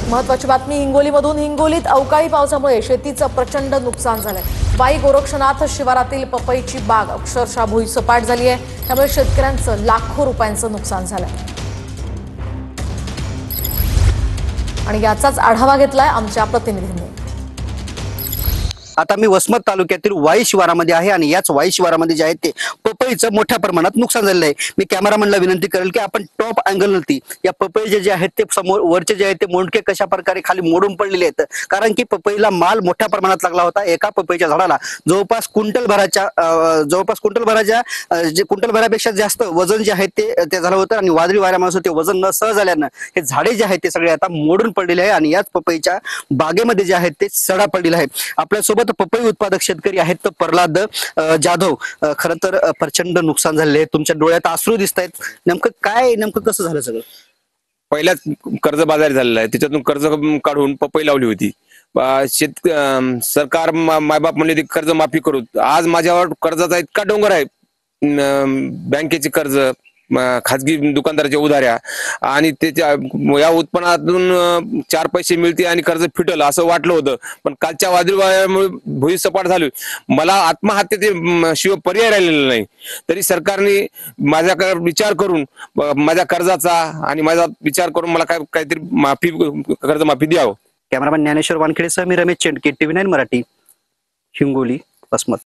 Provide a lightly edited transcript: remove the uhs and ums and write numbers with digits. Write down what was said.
महत्वाची बातमी हिंगोलीमधून। हिंगोलीत अवकाळी पावसामुळे शेतीचं प्रचंड नुकसान झालंय। वाई गोरक्षनाथ शिवारातील पपईची बाग अक्षरशः भुईसपाट झाली आहे। त्यामुळे शेतकऱ्यांचं लाखो रुपयांचं नुकसान झालंय आणि याचाच आढावा घेतलाय आमच्या प्रतिनिधींनी। आता मी वसमत तालुक्यातील वाई शिवारामध्ये आहे आणि याच वाई शिवारामध्ये जे आहे ते पपईचं मोठ्या प्रमाणात नुकसान झालेलं आहे। मी कॅमेरामॅनला विनंती करेल की आपण टॉप अँगलवरती या पपईचे जे आहेत ते समोर वरचे जे आहेत ते मोंडके कशा प्रकारे खाली मोडून पडलेले आहेत, कारण की पपईला माल मोठ्या प्रमाणात लागला होता। एका पपईच्या झाडाला जवळपास क्विंटल भराच्या जे क्विंटल भरापेक्षा जास्त वजन जे आहे ते झालं होतं आणि वादळी वाऱ्यामुळे ते वजन न सहज झाल्यानं हे झाडे जे आहेत ते सगळे आता मोडून पडलेले आहे आणि याच पपईच्या बागेमध्ये जे आहेत ते सडा पडलेला आहे। आपल्यासोबत पपई उत्पादक शेतकरी आहेत तर प्रल्हाद जाधव। खरं तर प्रचंड नुकसान झालेले आहे, तुमच्या डोळ्यात अश्रू दिसत आहेत। नेमकं कसं झालं सगळं? पहिल्याच कर्जबाजारी झालेला आहे, त्याच्यातून कर्ज काढून पपई लावली होती। सरकार मायबाप म्हणले ती कर्ज माफी करू। आज माझ्यावर कर्जाचा इतका डोंगर आहे, बँकेचे कर्ज, खाजगी दुकानदाराच्या उधाऱ्या आणि त्याच्या या उत्पन्नातून 4 पैसे मिळते आणि कर्ज फिटल असं वाटलं होतं। पण कालच्या वादळी वाऱ्यामुळे भुईसपाट झाली। मला आत्महत्येचे शिवाय पर्याय राहिलेला नाही। तरी सरकारने माझ्याकडे विचार करून माझ्या कर्जाचा आणि माझा विचार करून मला काहीतरी कर्जमाफी द्यावं। कॅमेरामॅन ज्ञानेश्वर वानखेडेसह मी रमेश चेंडके, TV9 मराठी, हिंगोली, वसमत।